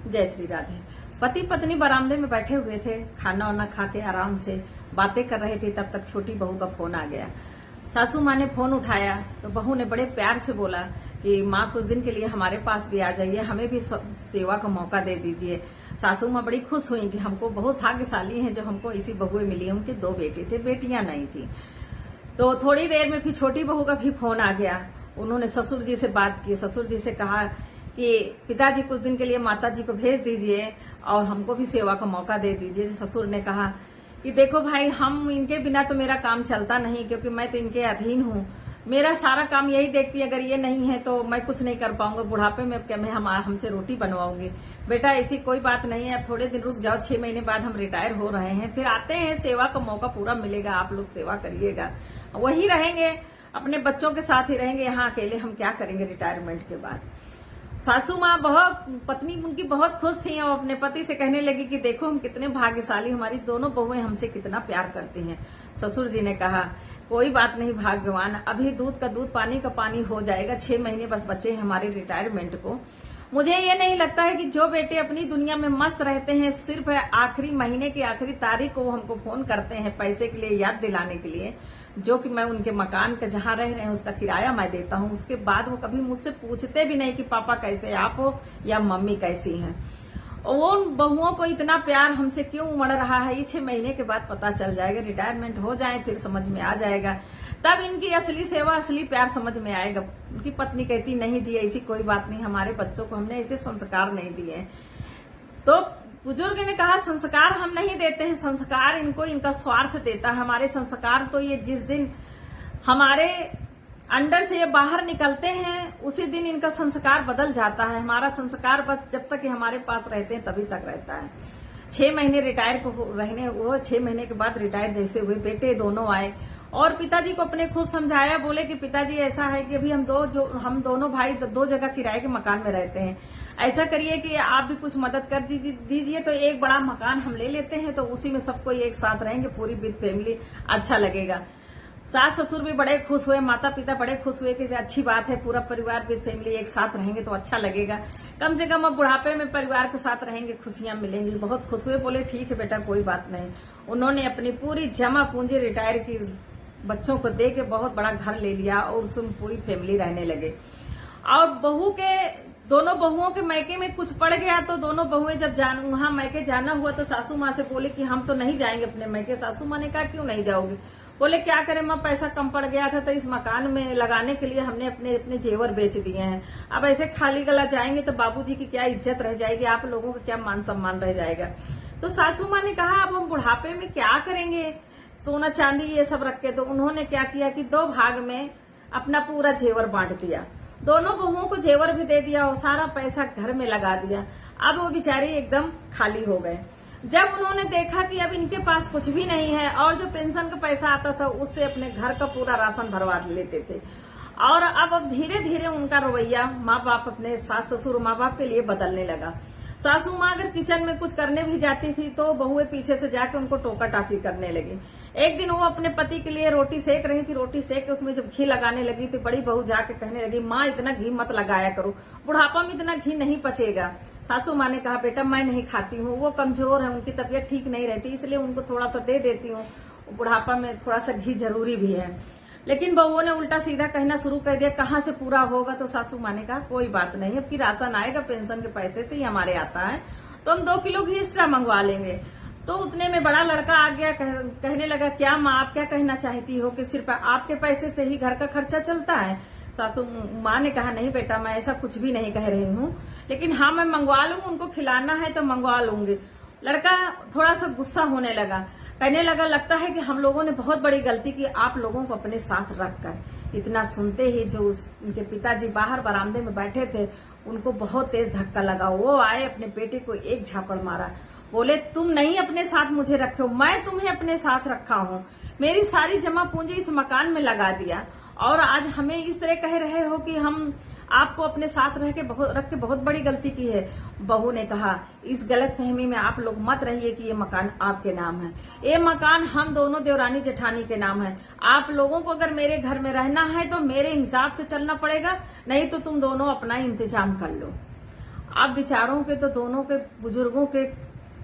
जय श्री राधे। पति पत्नी बरामदे में बैठे हुए थे, खाना वाना खा के आराम से बातें कर रहे थे। तब तक छोटी बहू का फोन आ गया। सासू माँ ने फोन उठाया तो बहू ने बड़े प्यार से बोला कि माँ कुछ दिन के लिए हमारे पास भी आ जाइए, हमें भी सेवा का मौका दे दीजिए। सासू माँ बड़ी खुश हुई कि हमको बहुत भाग्यशाली हैं जो हमको इसी बहुएं मिली। उनके 2 बेटे थे, बेटियां नहीं थी। तो थोड़ी देर में फिर छोटी बहू का भी फोन आ गया। उन्होंने ससुर जी से बात की, ससुर जी से कहा कि पिताजी कुछ दिन के लिए माता जी को भेज दीजिए और हमको भी सेवा का मौका दे दीजिए। ससुर ने कहा कि देखो भाई, हम इनके बिना तो मेरा काम चलता नहीं, क्योंकि मैं तो इनके अधीन हूँ। मेरा सारा काम यही देखती है, अगर ये नहीं है तो मैं कुछ नहीं कर पाऊंगा। बुढ़ापे में क्या मैं हमसे रोटी बनवाऊंगी? बेटा ऐसी कोई बात नहीं है, अब थोड़े दिन रुक जाओ, 6 महीने बाद हम रिटायर हो रहे हैं, फिर आते हैं, सेवा का मौका पूरा मिलेगा, आप लोग सेवा करिएगा। वही रहेंगे, अपने बच्चों के साथ ही रहेंगे, यहाँ अकेले हम क्या करेंगे रिटायरमेंट के बाद। सासू माँ पत्नी उनकी बहुत खुश थी और अपने पति से कहने लगी कि देखो हम कितने भाग्यशाली, हमारी दोनों बहुएं हमसे कितना प्यार करती हैं। ससुर जी ने कहा कोई बात नहीं भाग्यवान, अभी दूध का दूध पानी का पानी हो जाएगा, 6 महीने बस बचे हैं हमारे रिटायरमेंट को। मुझे ये नहीं लगता है कि जो बेटे अपनी दुनिया में मस्त रहते हैं, सिर्फ आखिरी महीने की आखिरी तारीख को हमको फोन करते हैं पैसे के लिए, याद दिलाने के लिए, जो कि मैं उनके मकान का जहां रह रहे हैं उसका किराया मैं देता हूं, उसके बाद वो कभी मुझसे पूछते भी नहीं कि पापा कैसे आप हो या मम्मी कैसी हैं। वो उन बहुओं को इतना प्यार हमसे क्यों उमड़ रहा है, ये 6 महीने के बाद पता चल जाएगा। रिटायरमेंट हो जाए फिर समझ में आ जाएगा, तब इनकी असली सेवा असली प्यार समझ में आएगा। उनकी पत्नी कहती नहीं जी ऐसी कोई बात नहीं, हमारे बच्चों को हमने ऐसे संस्कार नहीं दिए। तो बुजुर्ग ने कहा संस्कार हम नहीं देते हैं, संस्कार इनको इनका स्वार्थ देता है। हमारे संस्कार तो ये जिस दिन हमारे अंडर से ये बाहर निकलते हैं उसी दिन इनका संस्कार बदल जाता है। हमारा संस्कार बस जब तक ये हमारे पास रहते हैं तभी तक रहता है। 6 महीने रिटायर को रहने, वो 6 महीने के बाद रिटायर जैसे हुए, बेटे दोनों आए और पिताजी को अपने खूब समझाया। बोले कि पिताजी ऐसा है कि अभी हम दोनों भाई 2 जगह किराए के मकान में रहते हैं, ऐसा करिए कि आप भी कुछ मदद कर दीजिए तो एक बड़ा मकान हम ले लेते हैं, तो उसी में सबको एक साथ रहेंगे, पूरी विद फैमिली, अच्छा लगेगा। सास ससुर भी बड़े खुश हुए, माता पिता बड़े खुश हुए कि अच्छी बात है, पूरा परिवार विद फैमिली एक साथ रहेंगे तो अच्छा लगेगा, कम से कम अब बुढ़ापे में परिवार के साथ रहेंगे, खुशियां मिलेंगी। बहुत खुश हुए, बोले ठीक है बेटा कोई बात नहीं। उन्होंने अपनी पूरी जमा पूंजी रिटायर की बच्चों को दे के बहुत बड़ा घर ले लिया और उसमें पूरी फैमिली रहने लगे। और दोनों बहुओं के मैके में कुछ पड़ गया तो दोनों बहुएं जब वहां मैके जाना हुआ तो सासू माँ से बोले कि हम तो नहीं जाएंगे अपने मैके। सासू माँ ने कहा क्यों नहीं जाओगे? बोले क्या करें माँ, पैसा कम पड़ गया था तो इस मकान में लगाने के लिए हमने अपने जेवर बेच दिए हैं। अब ऐसे खाली गला जाएंगे तो बाबूजी की क्या इज्जत रह जाएगी, आप लोगों का क्या मान सम्मान रह जाएगा। तो सासू माँ ने कहा अब हम बुढ़ापे में क्या करेंगे, सोना चांदी ये सब रख के। तो उन्होंने क्या किया कि 2 भाग में अपना पूरा जेवर बांट दिया, दोनों बहुओं को जेवर भी दे दिया और सारा पैसा घर में लगा दिया। अब वो बेचारे एकदम खाली हो गए। जब उन्होंने देखा कि अब इनके पास कुछ भी नहीं है और जो पेंशन का पैसा आता था उससे अपने घर का पूरा राशन भरवा लेते थे, और अब धीरे धीरे उनका रवैया माँ बाप, अपने सास ससुर माँ बाप के लिए बदलने लगा। सासू माँ अगर किचन में कुछ करने भी जाती थी तो बहुएं पीछे से जाके उनको टोका टाकी करने लगी। एक दिन वो अपने पति के लिए रोटी सेक रही थी, रोटी सेक के उसमें जब घी लगाने लगी तो बड़ी बहू जाके कहने लगी माँ इतना घी मत लगाया करो, बुढ़ापा में इतना घी नहीं पचेगा। सासू माँ ने कहा बेटा मैं नहीं खाती हूँ, वो कमजोर है, उनकी तबीयत ठीक नहीं रहती, इसलिए उनको थोड़ा सा दे देती हूँ, बुढ़ापा में थोड़ा सा घी जरूरी भी है। लेकिन बहुओं ने उल्टा सीधा कहना शुरू कर दिया कहाँ से पूरा होगा। तो सासू माँ ने कहा कोई बात नहीं, अब की राशन आएगा पेंशन के पैसे से ही हमारे आता है, तो हम 2 किलो घी एक्स्ट्रा मंगवा लेंगे। तो उतने में बड़ा लड़का आ गया, कहने लगा क्या माँ आप क्या कहना चाहती हो कि सिर्फ आपके पैसे से ही घर का खर्चा चलता है? सासू माँ ने कहा नहीं बेटा मैं ऐसा कुछ भी नहीं कह रही हूँ, लेकिन हाँ मैं मंगवा लूंगी, उनको खिलाना है तो मंगवा लूंगी। लड़का थोड़ा सा गुस्सा होने लगा, कहने लगा लगता है कि हम लोगों ने बहुत बड़ी गलती की, आप लोगों को अपने साथ रखकर। इतना सुनते ही जो उनके पिताजी बाहर बरामदे में बैठे थे उनको बहुत तेज धक्का लगा। वो आए, अपने बेटे को एक झापड़ मारा, बोले तुम नहीं अपने साथ मुझे रखे हो, मैं तुम्हें अपने साथ रखा हूँ, मेरी सारी जमा पूंजी इस मकान में लगा दिया और आज हमें इस तरह कह रहे हो कि हम आपको अपने साथ रख के बहुत बड़ी गलती की है। बहू ने कहा इस गलतफहमी में आप लोग मत रहिए कि ये मकान आपके नाम है, ये मकान हम दोनों देवरानी जेठानी के नाम है। आप लोगों को अगर मेरे घर में रहना है तो मेरे हिसाब से चलना पड़ेगा, नहीं तो तुम दोनों अपना इंतजाम कर लो। अब बेचारों के तो दोनों के बुजुर्गों के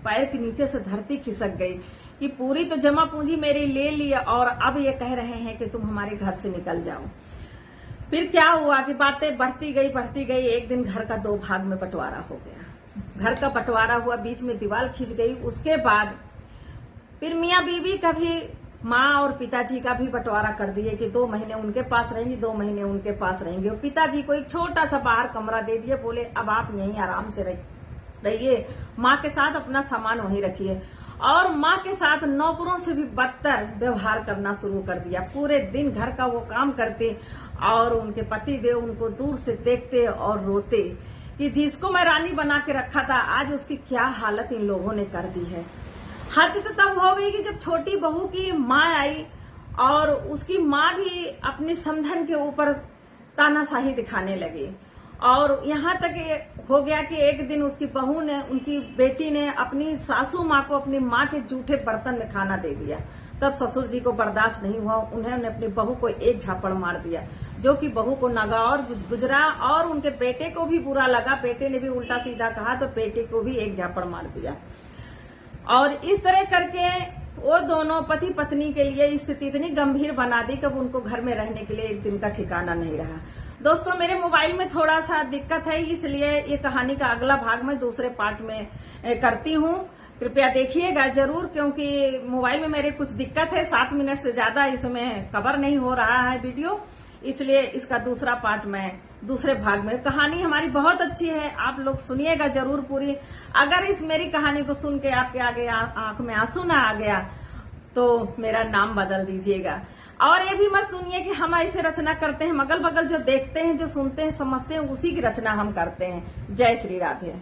पैर के नीचे से धरती खिसक गई कि पूरी तो जमा पूंजी मेरी ले ली और अब ये कह रहे हैं कि तुम हमारे घर से निकल जाओ। फिर क्या हुआ कि बातें बढ़ती गई। एक दिन घर का 2 भाग में बंटवारा हो गया। घर का बंटवारा हुआ, बीच में दीवार खिंच गई। उसके बाद फिर मियाँ बीवी का भी, माँ और पिताजी का भी बंटवारा कर दिए कि 2 महीने उनके पास रहेंगी, 2 महीने उनके पास रहेंगे। और पिताजी को एक छोटा सा बाहर कमरा दे दिए, बोले अब आप यहीं आराम से रहिए, माँ के साथ अपना सामान वहीं रखिए। और माँ के साथ नौकरों से भी बदतर व्यवहार करना शुरू कर दिया। पूरे दिन घर का वो काम करते और उनके पति देव उनको दूर से देखते और रोते कि जिसको मैं रानी बना के रखा था, आज उसकी क्या हालत इन लोगों ने कर दी है। हद तो तब हो गई कि जब छोटी बहू की माँ आई और उसकी माँ भी अपने समधन के ऊपर तानाशाही दिखाने लगी। और यहाँ तक हो गया कि एक दिन उसकी बहू ने, उनकी बेटी ने अपनी सासू माँ को अपनी माँ के जूठे बर्तन में खाना दे दिया। तब ससुर जी को बर्दाश्त नहीं हुआ, उन्होंने अपनी बहू को एक झापड़ मार दिया, जो कि बहू को नगा और गुजरा। और उनके बेटे को भी बुरा लगा, बेटे ने भी उल्टा सीधा कहा तो बेटे को भी एक झापड़ मार दिया। और इस तरह करके वो दोनों पति पत्नी के लिए स्थिति इतनी गंभीर बना दी कि उनको घर में रहने के लिए एक दिन का ठिकाना नहीं रहा। दोस्तों, मेरे मोबाइल में थोड़ा सा दिक्कत है, इसलिए ये कहानी का अगला भाग मैं दूसरे पार्ट में करती हूँ। कृपया देखिएगा जरूर, क्योंकि मोबाइल में मेरे कुछ दिक्कत है। 7 मिनट से ज्यादा इसमें कवर नहीं हो रहा है वीडियो, इसलिए इसका दूसरा पार्ट मैं दूसरे भाग में। कहानी हमारी बहुत अच्छी है, आप लोग सुनिएगा जरूर पूरी। अगर इस मेरी कहानी को सुन के आपके आगे आंख में आंसू ना आ गया तो मेरा नाम बदल दीजिएगा। और ये भी मत सुनिए कि हम ऐसे रचना करते हैं, अगल बगल जो देखते हैं, जो सुनते हैं, समझते हैं, उसी की रचना हम करते हैं। जय श्री राधे।